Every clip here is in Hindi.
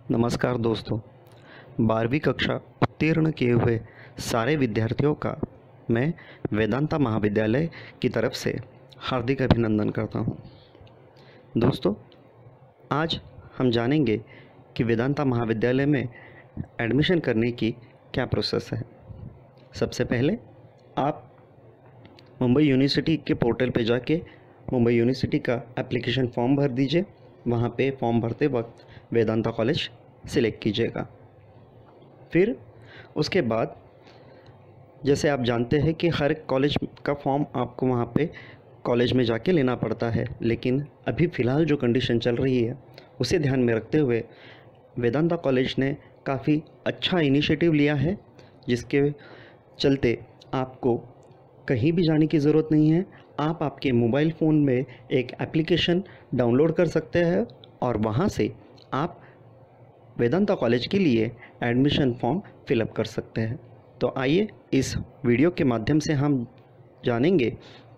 नमस्कार दोस्तों। 12वीं कक्षा उत्तीर्ण किए हुए सारे विद्यार्थियों का मैं वेदांता महाविद्यालय की तरफ से हार्दिक अभिनंदन करता हूं। दोस्तों, आज हम जानेंगे कि वेदांता महाविद्यालय में एडमिशन करने की क्या प्रोसेस है। सबसे पहले आप मुंबई यूनिवर्सिटी के पोर्टल पे जाके मुंबई यूनिवर्सिटी का एप्लीकेशन फॉर्म भर दीजिए। वहाँ पे फॉर्म भरते वक्त वेदांता कॉलेज सिलेक्ट कीजिएगा। फिर उसके बाद जैसे आप जानते हैं कि हर कॉलेज का फॉर्म आपको वहाँ पे कॉलेज में जाके लेना पड़ता है, लेकिन अभी फ़िलहाल जो कंडीशन चल रही है उसे ध्यान में रखते हुए वेदांता कॉलेज ने काफ़ी अच्छा इनिशिएटिव लिया है, जिसके चलते आपको कहीं भी जाने की ज़रूरत नहीं है। आप आपके मोबाइल फ़ोन में एक एप्लीकेशन डाउनलोड कर सकते हैं और वहाँ से आप वेदांता कॉलेज के लिए एडमिशन फॉर्म फिलअप कर सकते हैं। तो आइए इस वीडियो के माध्यम से हम जानेंगे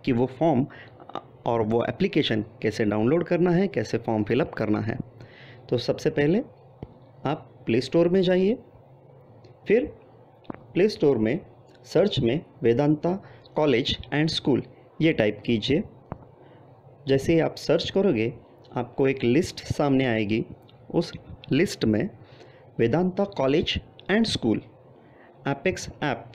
कि वो फॉर्म और वो एप्लीकेशन कैसे डाउनलोड करना है, कैसे फॉर्म फिलअप करना है। तो सबसे पहले आप प्ले स्टोर में जाइए। फिर प्ले स्टोर में सर्च में वेदांता कॉलेज एंड स्कूल ये टाइप कीजिए। जैसे ही आप सर्च करोगे आपको एक लिस्ट सामने आएगी। उस लिस्ट में Vedanta college and school apex app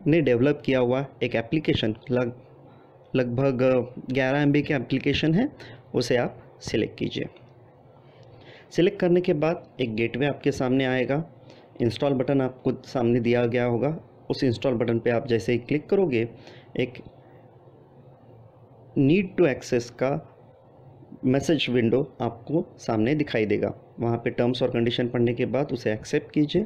ने डेवलप किया हुआ एक एप्लीकेशन लगभग 11 MB की एप्लीकेशन है, उसे आप सिलेक्ट कीजिए। सिलेक्ट करने के बाद एक गेटवे आपके सामने आएगा। इंस्टॉल बटन आपको सामने दिया गया होगा। उस इंस्टॉल बटन पे आप जैसे ही क्लिक करोगे एक नीड टू एक्सेस का मैसेज विंडो आपको सामने दिखाई देगा। वहाँ पे टर्म्स और कंडीशन पढ़ने के बाद उसे एक्सेप्ट कीजिए।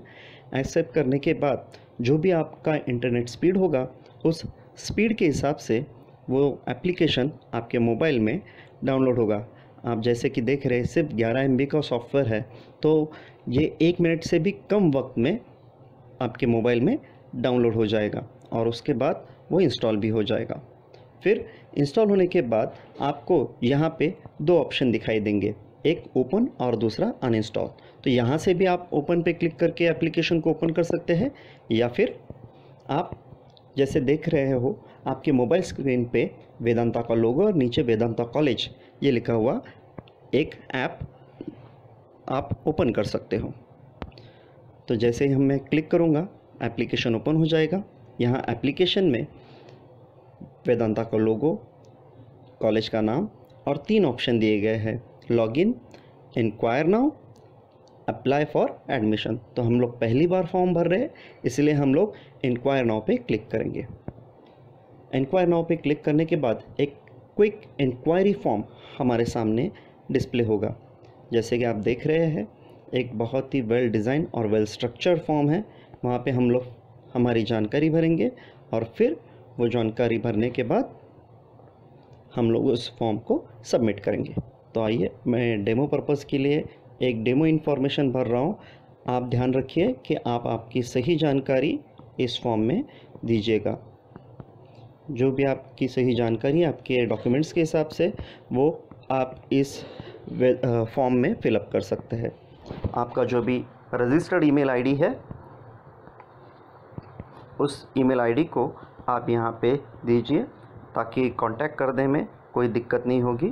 एक्सेप्ट करने के बाद जो भी आपका इंटरनेट स्पीड होगा उस स्पीड के हिसाब से वो एप्लीकेशन आपके मोबाइल में डाउनलोड होगा। आप जैसे कि देख रहे हैं सिर्फ 11 MB का सॉफ्टवेयर है, तो ये 1 मिनट से भी कम वक्त में आपके मोबाइल में डाउनलोड हो जाएगा और उसके बाद वो इंस्टॉल भी हो जाएगा। फिर इंस्टॉल होने के बाद आपको यहाँ पे 2 ऑप्शन दिखाई देंगे, एक ओपन और दूसरा अनइंस्टॉल। तो यहाँ से भी आप ओपन पे क्लिक करके एप्लीकेशन को ओपन कर सकते हैं, या फिर आप जैसे देख रहे हो आपके मोबाइल स्क्रीन पे वेदांता का लोगो और नीचे वेदांता कॉलेज ये लिखा हुआ एक ऐप आप ओपन कर सकते हो। तो जैसे ही मैं क्लिक करूँगा एप्लीकेशन ओपन हो जाएगा। यहाँ एप्लीकेशन में वेदांता का लोगो, कॉलेज का नाम और 3 ऑप्शन दिए गए हैं, login, inquire now, apply for admission. तो हम लोग पहली बार फॉर्म भर रहे हैं, इसलिए हम लोग इंक्वायर नाउ पे क्लिक करेंगे। इंक्वायर नाउ पे क्लिक करने के बाद एक क्विक इंक्वायरी फॉर्म हमारे सामने डिस्प्ले होगा। जैसे कि आप देख रहे हैं एक बहुत ही वेल डिज़ाइन और वेल स्ट्रक्चर्ड फॉर्म है। वहाँ पे हम लोग हमारी जानकारी भरेंगे और फिर वो जानकारी भरने के बाद हम लोग उस फॉर्म को सबमिट करेंगे। तो आइए मैं डेमो पर्पज़ के लिए एक डेमो इन्फॉर्मेशन भर रहा हूँ। आप ध्यान रखिए कि आप आपकी सही जानकारी इस फॉर्म में दीजिएगा। जो भी आपकी सही जानकारी आपके डॉक्यूमेंट्स के हिसाब से वो आप इस फॉर्म में फिलअप कर सकते हैं। आपका जो भी रजिस्टर्ड ईमेल आईडी है उस ईमेल आईडी को आप यहाँ पे दीजिए ताकि कांटेक्ट करने में कोई दिक्कत नहीं होगी।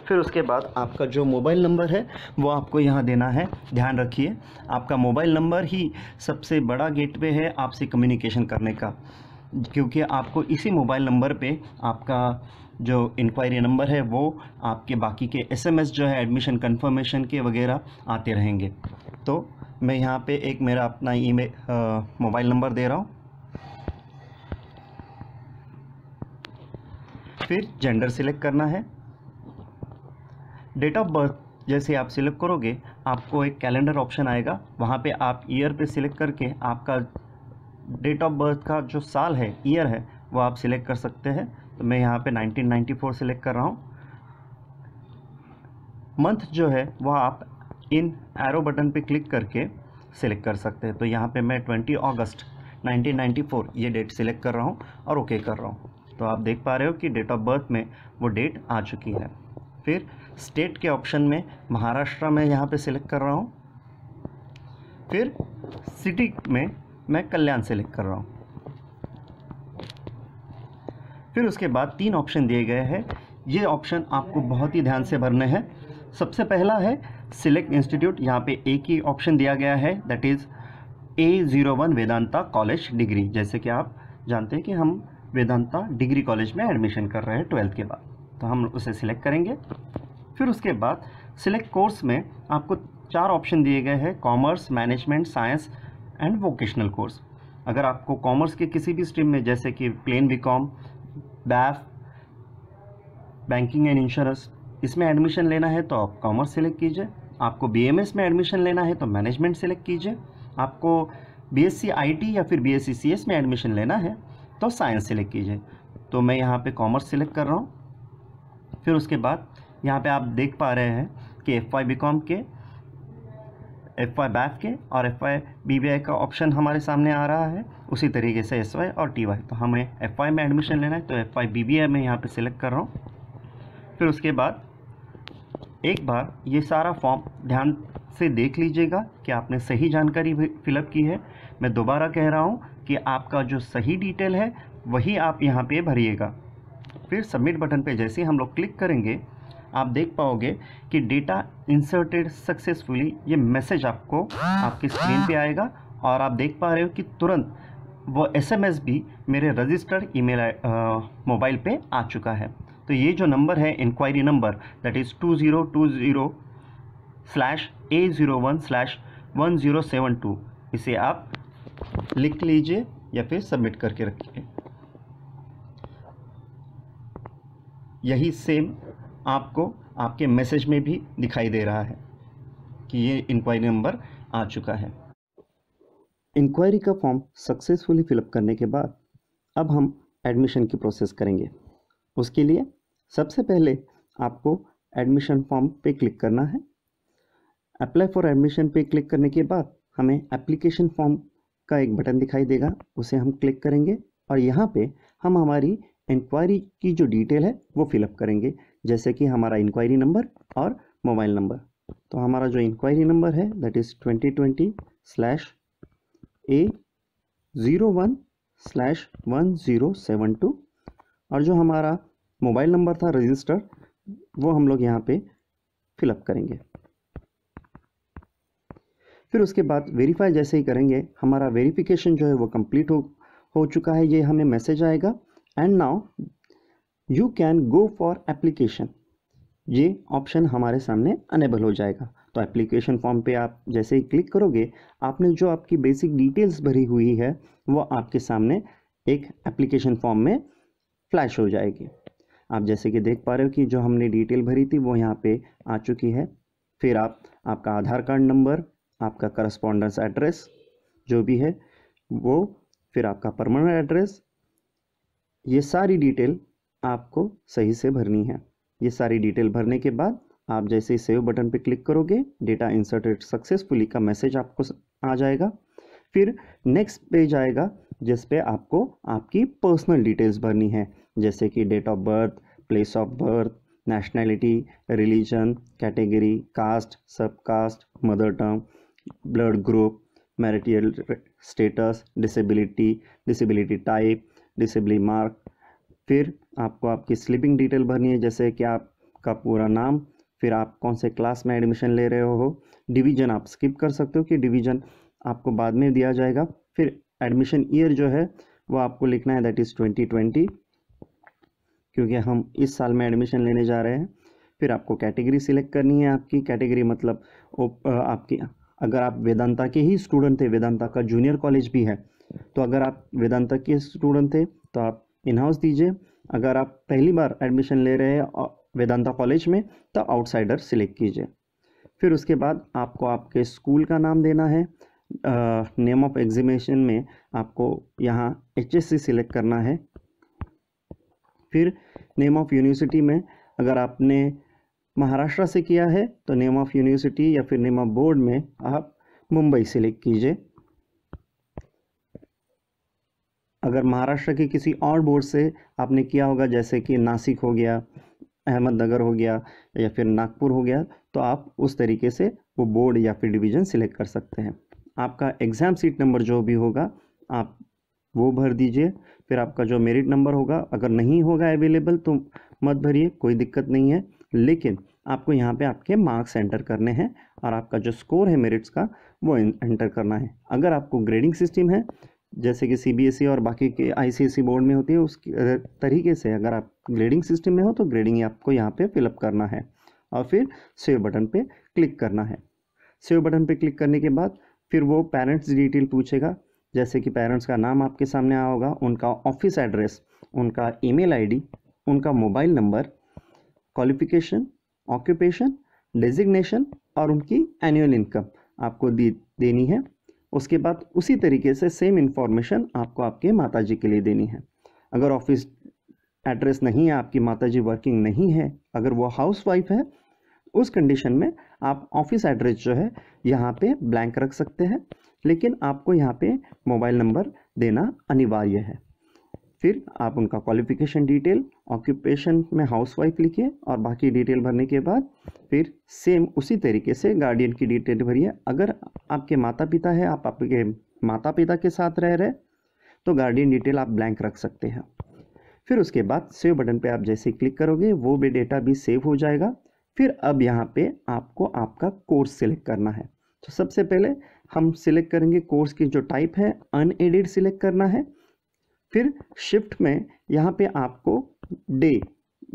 फिर उसके बाद आपका जो मोबाइल नंबर है वो आपको यहाँ देना है। ध्यान रखिए आपका मोबाइल नंबर ही सबसे बड़ा गेटवे है आपसे कम्युनिकेशन करने का, क्योंकि आपको इसी मोबाइल नंबर पे आपका जो इंक्वायरी नंबर है वो आपके बाकी के SMS जो है एडमिशन कंफर्मेशन के वगैरह आते रहेंगे। तो मैं यहाँ पे एक मेरा अपना मोबाइल नंबर दे रहा हूँ। फिर जेंडर सिलेक्ट करना है। डेट ऑफ बर्थ जैसे आप सिलेक्ट करोगे आपको एक कैलेंडर ऑप्शन आएगा। वहाँ पे आप ईयर पे सिलेक्ट करके आपका डेट ऑफ बर्थ का जो साल है, ईयर है, वो आप सिलेक्ट कर सकते हैं। तो मैं यहाँ पे 1994 सिलेक्ट कर रहा हूँ। मंथ जो है वह आप इन एरो बटन पे क्लिक करके सिलेक्ट कर सकते हैं। तो यहाँ पे मैं 20 अगस्त 1994 ये डेट सिलेक्ट कर रहा हूँ और ओके कर रहा हूँ। तो आप देख पा रहे हो कि डेट ऑफ बर्थ में वो डेट आ चुकी है। फिर स्टेट के ऑप्शन में महाराष्ट्र में यहाँ पे सिलेक्ट कर रहा हूँ। फिर सिटी में मैं कल्याण सिलेक्ट कर रहा हूँ। फिर उसके बाद 3 ऑप्शन दिए गए हैं। ये ऑप्शन आपको बहुत ही ध्यान से भरने हैं। सबसे पहला है सिलेक्ट इंस्टीट्यूट। यहाँ पे एक ही ऑप्शन दिया गया है, that is A01 Vedanta college degree. जैसे कि आप जानते हैं कि हम वेदांता डिग्री कॉलेज में एडमिशन कर रहे हैं 12th के बाद, तो हम उसे सिलेक्ट करेंगे। फिर उसके बाद सिलेक्ट कोर्स में आपको 4 ऑप्शन दिए गए हैं, commerce, management, science and vocational course. अगर आपको कॉमर्स के किसी भी स्ट्रीम में जैसे कि plain BCom, BAF, banking and insurance, इसमें एडमिशन लेना है तो आप कॉमर्स सेलेक्ट कीजिए। आपको BMS में एडमिशन लेना है तो मैनेजमेंट सेलेक्ट कीजिए। आपको BSc IT या फिर BSc CS में एडमिशन लेना है तो साइंस सेलेक्ट कीजिए। तो मैं यहाँ पे कॉमर्स सेलेक्ट कर रहा हूँ। फिर उसके बाद यहाँ पे आप देख पा रहे हैं कि FY BCom के, FY BAF के और FY BBI का ऑप्शन हमारे सामने आ रहा है। उसी तरीके से SY और TY। तो हमें FY में एडमिशन लेना है तो FY BBI में यहाँ पे सिलेक्ट कर रहा हूँ। फिर उसके बाद एक बार ये सारा फॉर्म ध्यान से देख लीजिएगा कि आपने सही जानकारी फिलअप की है। मैं दोबारा कह रहा हूँ कि आपका जो सही डिटेल है वही आप यहाँ पे भरिएगा। फिर सबमिट बटन पे जैसे ही हम लोग क्लिक करेंगे, आप देख पाओगे कि डेटा इंसर्टेड सक्सेसफुली, ये मैसेज आपको आपकी स्क्रीन पे आएगा और आप देख पा रहे हो कि तुरंत वो SMS भी मेरे रजिस्टर्ड ईमेल मोबाइल पे आ चुका है। तो ये जो नंबर है inquiry number, that is 2020/A01/1072, इसे आप लिख लीजिए या फिर सबमिट करके रखिए। यही सेम आपको आपके मैसेज में भी दिखाई दे रहा है कि ये इंक्वायरी नंबर आ चुका है। इंक्वायरी का फॉर्म सक्सेसफुली फिलअप करने के बाद अब हम एडमिशन की प्रोसेस करेंगे। उसके लिए सबसे पहले आपको एडमिशन फॉर्म पे क्लिक करना है। अप्लाई फॉर एडमिशन पे क्लिक करने के बाद हमें एप्लीकेशन फॉर्म का एक बटन दिखाई देगा, उसे हम क्लिक करेंगे और यहाँ पे हम हमारी इंक्वायरी की जो डिटेल है वो फिलअप करेंगे, जैसे कि हमारा इंक्वायरी नंबर और मोबाइल नंबर। तो हमारा जो इंक्वायरी नंबर है दैट इज़ 2020/A01/1072 और जो हमारा मोबाइल नंबर था रजिस्टर्ड वो हम लोग यहाँ पे फिलअप करेंगे। फिर उसके बाद वेरीफाई जैसे ही करेंगे, हमारा वेरिफिकेशन जो है वो कंप्लीट हो चुका है, ये हमें मैसेज आएगा and now you can go for application. ये ऑप्शन हमारे सामने अनेबल हो जाएगा। तो एप्लीकेशन फॉर्म पे आप जैसे ही क्लिक करोगे, आपने जो आपकी बेसिक डिटेल्स भरी हुई है वो आपके सामने एक एप्लीकेशन फॉर्म में फ्लैश हो जाएगी। आप जैसे कि देख पा रहे हो कि जो हमने डिटेल भरी थी वो यहाँ पे आ चुकी है। फिर आपका आधार कार्ड नंबर, आपका करस्पॉन्डेंस एड्रेस जो भी है वो, फिर आपका परमानेंट एड्रेस, ये सारी डिटेल आपको सही से भरनी है। ये सारी डिटेल भरने के बाद आप जैसे ही सेव बटन पे क्लिक करोगे, डेटा इंसर्टेड सक्सेसफुली का मैसेज आपको आ जाएगा। फिर नेक्स्ट पेज आएगा जिस पे आपको आपकी पर्सनल डिटेल्स भरनी है, जैसे कि date of birth, place of birth, nationality, religion, category, caste, sub caste, mother tongue, blood group, marital status, disability type, disability mark. फिर आपको आपकी स्लीपिंग डिटेल भरनी है, जैसे कि आपका पूरा नाम, फिर आप कौन से क्लास में एडमिशन ले रहे हो, डिवीज़न आप स्किप कर सकते हो कि डिवीज़न आपको बाद में दिया जाएगा। फिर एडमिशन ईयर जो है वो आपको लिखना है, दैट इज़ 2020, क्योंकि हम इस साल में एडमिशन लेने जा रहे हैं। फिर आपको कैटेगरी सिलेक्ट करनी है। आपकी कैटेगरी मतलब आपकी, अगर आप वेदांता के ही स्टूडेंट थे, वेदांता का जूनियर कॉलेज भी है, तो अगर आप वेदांता के स्टूडेंट थे तो आप इन हाउस दीजिए। अगर आप पहली बार एडमिशन ले रहे हैं वेदांता कॉलेज में तो आउटसाइडर सिलेक्ट कीजिए। फिर उसके बाद आपको आपके स्कूल का नाम देना है। नेम ऑफ एग्जामिनेशन में आपको यहाँ HSC सिलेक्ट करना है। फिर नेम ऑफ यूनिवर्सिटी में अगर आपने महाराष्ट्र से किया है तो नेम ऑफ यूनिवर्सिटी या फिर नेम ऑफ बोर्ड में आप मुंबई सिलेक्ट कीजिए। अगर महाराष्ट्र के किसी और बोर्ड से आपने किया होगा, जैसे कि नासिक हो गया, अहमदनगर हो गया या फिर नागपुर हो गया, तो आप उस तरीके से वो बोर्ड या फिर डिवीज़न सिलेक्ट कर सकते हैं। आपका एग्ज़ाम सीट नंबर जो भी होगा आप वो भर दीजिए। फिर आपका जो मेरिट नंबर होगा, अगर नहीं होगा अवेलेबल तो मत भरिए, कोई दिक्कत नहीं है, लेकिन आपको यहाँ पे आपके मार्क्स एंटर करने हैं और आपका जो स्कोर है मेरिट्स का वो एंटर करना है। अगर आपको ग्रेडिंग सिस्टम है जैसे कि सीबीएसई और बाकी के आईसीएसई बोर्ड में होती है, उस तरीके से अगर आप ग्रेडिंग सिस्टम में हो तो ग्रेडिंग आपको यहाँ पे फिलअप करना है और फिर सेव बटन पे क्लिक करना है। सेव बटन पे क्लिक करने के बाद फिर वो पेरेंट्स डिटेल पूछेगा, जैसे कि पेरेंट्स का नाम आपके सामने आया होगा, उनका ऑफिस एड्रेस, उनका ईमेल आईडी, उनका mobile number, qualification, occupation, designation और उनकी एनुअल इनकम आपको देनी है। उसके बाद उसी तरीके से सेम इन्फॉर्मेशन आपको आपके माताजी के लिए देनी है। अगर ऑफिस एड्रेस नहीं है, आपकी माताजी वर्किंग नहीं है, अगर वो हाउसवाइफ है, उस कंडीशन में आप ऑफिस एड्रेस जो है यहाँ पे ब्लैंक रख सकते हैं, लेकिन आपको यहाँ पे मोबाइल नंबर देना अनिवार्य है। फिर आप उनका क्वालिफिकेशन डिटेल, ऑक्यूपेशन में हाउसवाइफ लिखिए और बाकी डिटेल भरने के बाद फिर सेम उसी तरीके से गार्डियन की डिटेल भरिए। अगर आपके माता पिता है, आप आपके माता पिता के साथ रह रहे तो गार्डियन डिटेल आप ब्लैंक रख सकते हैं। फिर उसके बाद सेव बटन पे आप जैसे क्लिक करोगे वो भी डेटा भी सेव हो जाएगा। फिर अब यहाँ पे आपको आपका कोर्स सिलेक्ट करना है। तो सबसे पहले हम सिलेक्ट करेंगे कोर्स की जो टाइप है अनएडेड सिलेक्ट करना है। फिर शिफ्ट में यहाँ पे आपको डे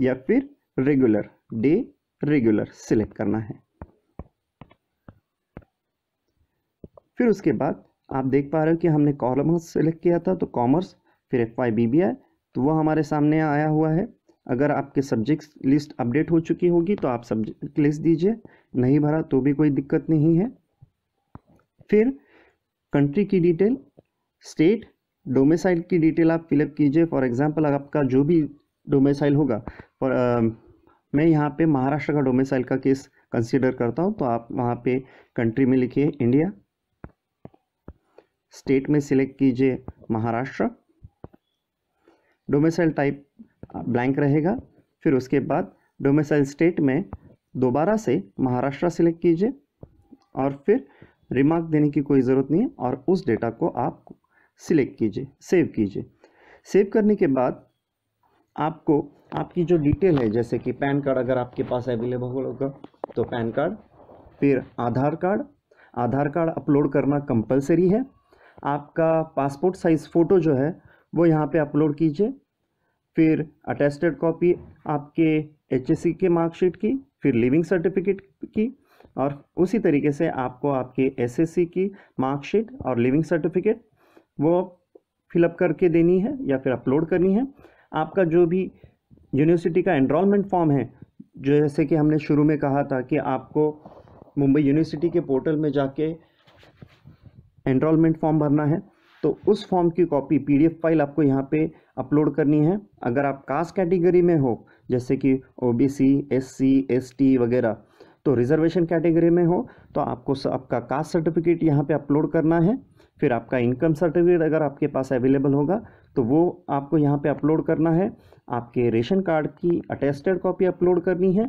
या फिर रेगुलर सिलेक्ट करना है। फिर उसके बाद आप देख पा रहे हो कि हमने कॉमर्स सिलेक्ट किया था, तो कॉमर्स, फिर FYBBI, तो वो हमारे सामने आया हुआ है। अगर आपके सब्जेक्ट लिस्ट अपडेट हो चुकी होगी तो आप सब्जेक्ट लिस्ट दीजिए, नहीं भरा तो भी कोई दिक्कत नहीं है। फिर कंट्री की डिटेल, स्टेट, डोमिसाइल की डिटेल आप फिलअप कीजिए। फॉर एग्जांपल आपका जो भी डोमिसाइल होगा, मैं यहाँ पे महाराष्ट्र का डोमिसाइल का केस कंसीडर करता हूँ, तो आप वहाँ पे कंट्री में लिखिए इंडिया, स्टेट में सिलेक्ट कीजिए महाराष्ट्र, डोमिसाइल टाइप ब्लैंक रहेगा। फिर उसके बाद डोमिसाइल स्टेट में दोबारा से महाराष्ट्र सिलेक्ट कीजिए और फिर रिमार्क देने की कोई ज़रूरत नहीं है और उस डेटा को आप सिलेक्ट कीजिए, सेव कीजिए। सेव करने के बाद आपको आपकी जो डिटेल है, जैसे कि पैन कार्ड अगर आपके पास अवेलेबल होगा तो पैन कार्ड, फिर आधार कार्ड अपलोड करना कंपलसरी है। आपका पासपोर्ट साइज़ फ़ोटो जो है वो यहाँ पे अपलोड कीजिए। फिर अटेस्टेड कॉपी आपके HSC के मार्कशीट की, फिर लिविंग सर्टिफिकेट की, और उसी तरीके से आपको आपके SSC की मार्कशीट और लिविंग सर्टिफिकेट वो फिलअप करके देनी है या फिर अपलोड करनी है। आपका जो भी यूनिवर्सिटी का एनरोलमेंट फॉर्म है, जैसे कि हमने शुरू में कहा था कि आपको मुंबई यूनिवर्सिटी के पोर्टल में जाके एनरोलमेंट फॉर्म भरना है, तो उस फॉर्म की कॉपी PDF फाइल आपको यहाँ पे अपलोड करनी है। अगर आप कास्ट कैटेगरी में हो, जैसे कि OBC, SC, ST वगैरह, तो रिजर्वेशन कैटेगरी में हो तो आपको आपका कास्ट सर्टिफिकेट यहाँ पे अपलोड करना है। फिर आपका इनकम सर्टिफिकेट अगर आपके पास अवेलेबल होगा तो वो आपको यहाँ पे अपलोड करना है। आपके रेशन कार्ड की अटेस्टेड कॉपी अपलोड करनी है।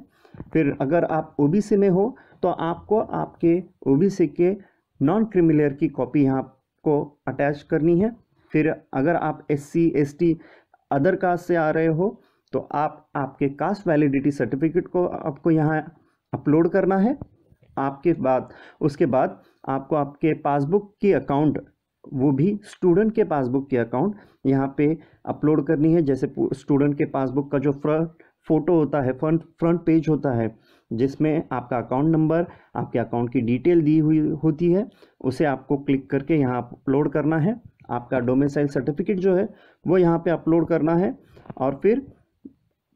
फिर अगर आप OBC में हो तो आपको आपके OBC के नॉन क्रिमिलियर की कॉपी यहाँ को अटैच करनी है। फिर अगर आप SC, ST अदर कास्ट से आ रहे हो तो आप आपके कास्ट वैलिडिटी सर्टिफिकेट को आपको यहाँ अपलोड करना है। उसके बाद आपको आपके पासबुक की अकाउंट, वो भी स्टूडेंट के पासबुक की अकाउंट यहाँ पे अपलोड करनी है। जैसे स्टूडेंट के पासबुक का जो फ्रंट फोटो होता है, फ्रंट पेज होता है, जिसमें आपका अकाउंट नंबर, आपके अकाउंट की डिटेल दी हुई होती है, उसे आपको क्लिक करके यहाँ अपलोड करना है। आपका डोमिसाइल सर्टिफिकेट जो है वो यहाँ पे अपलोड करना है। और फिर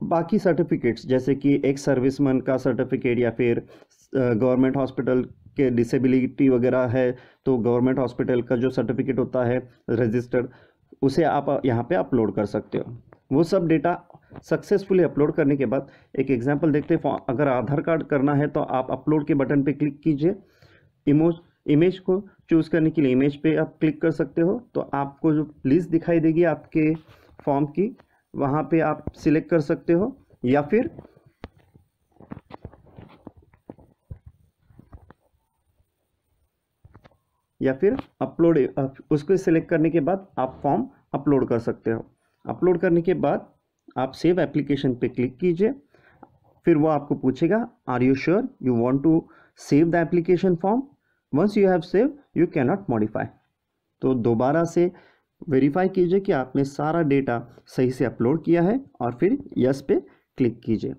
बाकी सर्टिफिकेट्स, जैसे कि एक्स सर्विसमैन का सर्टिफिकेट या फिर गवर्नमेंट हॉस्पिटल के डिसेबिलिटी वगैरह है तो गवर्नमेंट हॉस्पिटल का जो सर्टिफिकेट होता है रजिस्टर्ड, उसे आप यहाँ पे अपलोड कर सकते हो। वो सब डेटा सक्सेसफुली अपलोड करने के बाद एक एग्जांपल देखते हैं। अगर आधार कार्ड करना है तो आप अपलोड के बटन पे क्लिक कीजिए। इमेज को चूज़ करने के लिए इमेज पे आप क्लिक कर सकते हो, तो आपको जो लिस्ट दिखाई देगी आपके फॉर्म की, वहाँ पे आप सिलेक्ट कर सकते हो, या फिर अपलोड, उसको सिलेक्ट करने के बाद आप फॉर्म अपलोड कर सकते हो। अपलोड करने के बाद आप सेव एप्लीकेशन पे क्लिक कीजिए। फिर वो आपको पूछेगा are you sure you want to save the application form, once you have save you can not modify. तो दोबारा से वेरीफाई कीजिए कि आपने सारा डेटा सही से अपलोड किया है और फिर यस पे क्लिक कीजिए।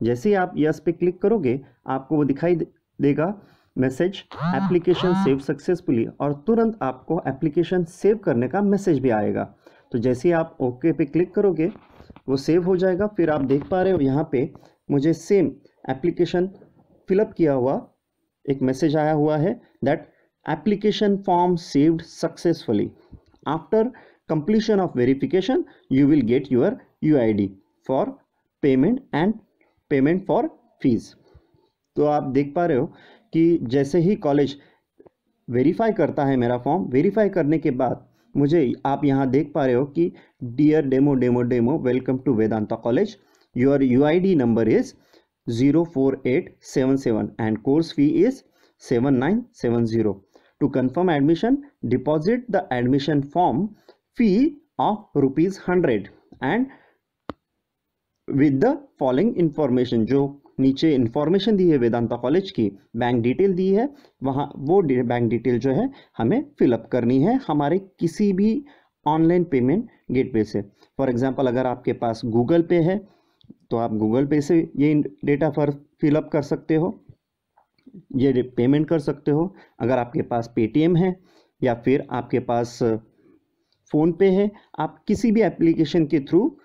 जैसे ही आप यस पे क्लिक करोगे आपको वो दिखाई देगा मैसेज एप्लीकेशन सेव सक्सेसफुली, और तुरंत आपको एप्लीकेशन सेव करने का मैसेज भी आएगा। तो जैसे ही आप ओके पे क्लिक करोगे वो सेव हो जाएगा। फिर आप देख पा रहे हो यहाँ पे मुझे सेम एप्लीकेशन फिलअप किया हुआ एक मैसेज आया हुआ है that application form saved successfully, after completion of verification you will get your UID for payment and payment for fees। तो आप देख पा रहे हो कि जैसे ही कॉलेज वेरीफाई करता है मेरा फॉर्म, वेरीफाई करने के बाद मुझे, आप यहाँ देख पा रहे हो कि dear demo welcome to Vedanta college, your UID number is 04877 and course fee is 7970। To confirm admission, deposit the admission form fee of ₹100 and with the following information। जो नीचे इंफॉर्मेशन दी है वेदांता कॉलेज की, बैंक डिटेल दी है, वहाँ वो बैंक डिटेल जो है हमें फिलअप करनी है हमारे किसी भी ऑनलाइन पेमेंट गेटवे से। फॉर एग्जांपल अगर आपके पास गूगल पे है तो आप गूगल पे से ये डेटा फिलअप कर सकते हो, ये पेमेंट कर सकते हो। अगर आपके पास पेटीएम है या फिर आपके पास फ़ोन पे है, आप किसी भी एप्लीकेशन के थ्रू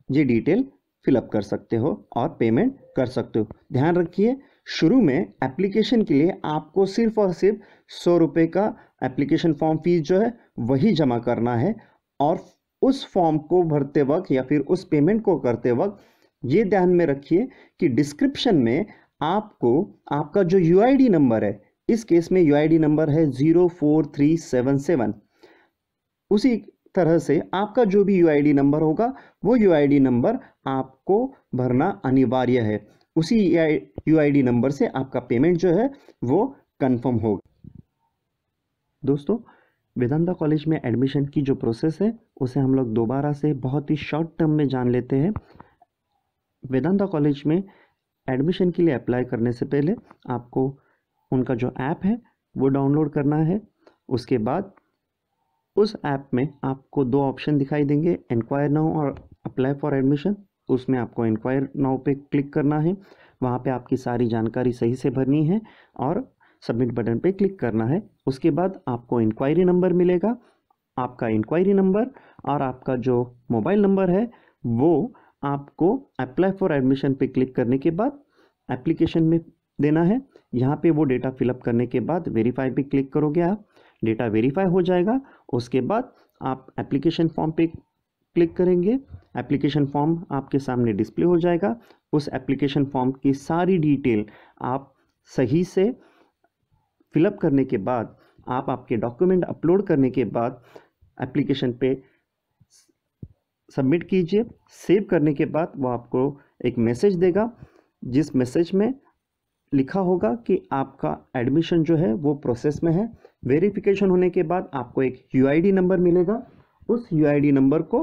ये डिटेल फिलअप कर सकते हो और पेमेंट कर सकते हो। ध्यान रखिए शुरू में एप्लीकेशन के लिए आपको सिर्फ और सिर्फ 100 रुपये का एप्लीकेशन फॉर्म फीस जो है वही जमा करना है, और उस फॉर्म को भरते वक्त या फिर उस पेमेंट को करते वक्त ये ध्यान में रखिए कि डिस्क्रिप्शन में आपको आपका जो UID नंबर है, इस केस में UID नंबर है 04377, उसी तरह से आपका जो भी UID नंबर होगा वो UID नंबर आपको भरना अनिवार्य है। उसी UID नंबर से आपका पेमेंट जो है वो कंफर्म होगा। दोस्तों, वेदांता कॉलेज में एडमिशन की जो प्रोसेस है उसे हम लोग दोबारा से बहुत ही शॉर्ट टर्म में जान लेते हैं। वेदांता कॉलेज में एडमिशन के लिए अप्लाई करने से पहले आपको उनका जो ऐप है वो डाउनलोड करना है। उसके बाद उस ऐप में आपको 2 ऑप्शन दिखाई देंगे, इंक्वायर नाउ और अप्लाई फॉर एडमिशन। उसमें आपको इंक्वायर नाउ पे क्लिक करना है, वहाँ पे आपकी सारी जानकारी सही से भरनी है और सबमिट बटन पे क्लिक करना है। उसके बाद आपको इंक्वायरी नंबर मिलेगा। आपका इंक्वायरी नंबर और आपका जो मोबाइल नंबर है वो आपको अप्लाई फॉर एडमिशन पे क्लिक करने के बाद एप्लीकेशन में देना है। यहाँ पे वो डेटा फिलअप करने के बाद वेरीफाई पे क्लिक करोगे, आप डेटा वेरीफाई हो जाएगा। उसके बाद आप एप्लीकेशन फॉर्म पे क्लिक करेंगे, एप्लीकेशन फॉर्म आपके सामने डिस्प्ले हो जाएगा। उस एप्लीकेशन फॉर्म की सारी डिटेल आप सही से फिलअप करने के बाद, आप आपके डॉक्यूमेंट अपलोड करने के बाद एप्लीकेशन पे सबमिट कीजिए। सेव करने के बाद वो आपको एक मैसेज देगा, जिस मैसेज में लिखा होगा कि आपका एडमिशन जो है वो प्रोसेस में है। वेरिफिकेशन होने के बाद आपको एक UID नंबर मिलेगा। उस UID नंबर को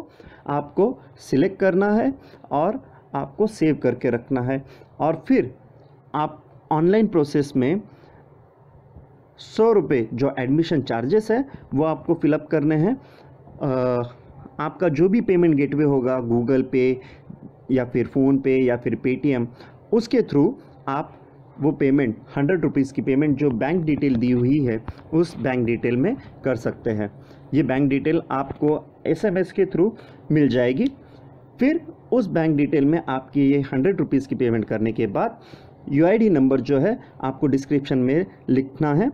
आपको सिलेक्ट करना है और आपको सेव करके रखना है, और फिर आप ऑनलाइन प्रोसेस में 100 रुपये जो एडमिशन चार्जेस है वो आपको फिलअप करने हैं। आपका जो भी पेमेंट गेटवे होगा, गूगल पे या फिर फ़ोन पे या फिर पेटीएम, उसके थ्रू आप वो पेमेंट 100 रुपीज़ की पेमेंट जो बैंक डिटेल दी हुई है उस बैंक डिटेल में कर सकते हैं। ये बैंक डिटेल आपको SMS के थ्रू मिल जाएगी। फिर उस बैंक डिटेल में आपकी ये 100 रुपीज़ की पेमेंट करने के बाद UID नंबर जो है आपको डिस्क्रिप्शन में लिखना है।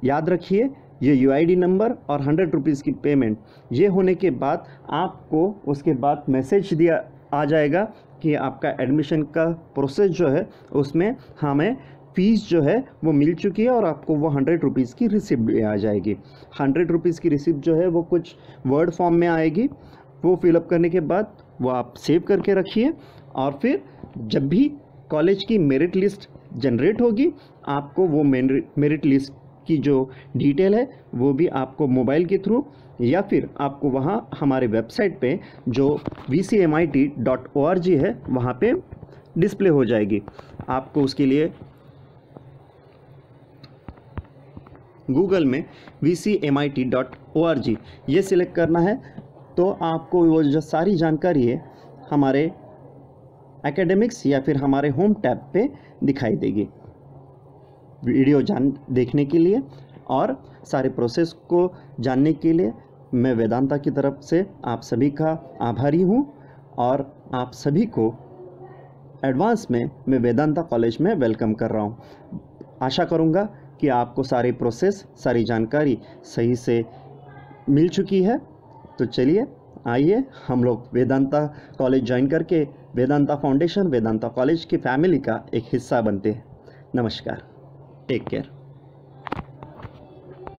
याद रखिए ये UID नंबर और 100 रुपीज़ की पेमेंट, ये होने के बाद आपको उसके बाद मैसेज आ जाएगा कि आपका एडमिशन का प्रोसेस जो है उसमें हमें फ़ीस जो है वो मिल चुकी है और आपको वो 100 रुपीज़ की रिसिप्ट भी आ जाएगी। 100 रुपीज़ की रिसिप्ट जो है वो कुछ वर्ड फॉर्म में आएगी, वो फिलअप करने के बाद वो आप सेव करके रखिए और फिर जब भी कॉलेज की मेरिट लिस्ट जनरेट होगी आपको वो मेरिट लिस्ट की जो डिटेल है वो भी आपको मोबाइल के थ्रू या फिर आपको वहाँ हमारे वेबसाइट पे जो vcmit.org है वहाँ पे डिस्प्ले हो जाएगी। आपको उसके लिए गूगल में vcmit.org ये सिलेक्ट करना है तो आपको वो जो सारी जानकारी है हमारे एकेडमिक्स या फिर हमारे होम टैब पे दिखाई देगी। वीडियो देखने के लिए और सारे प्रोसेस को जानने के लिए मैं वेदांता की तरफ से आप सभी का आभारी हूँ और आप सभी को एडवांस में मैं वेदांता कॉलेज में वेलकम कर रहा हूँ। आशा करूँगा कि आपको सारे प्रोसेस सारी जानकारी सही से मिल चुकी है। तो चलिए आइए हम लोग वेदांता कॉलेज ज्वाइन करके वेदांता फाउंडेशन वेदांता कॉलेज की फैमिली का एक हिस्सा बनते हैं। नमस्कार, टेक केयर।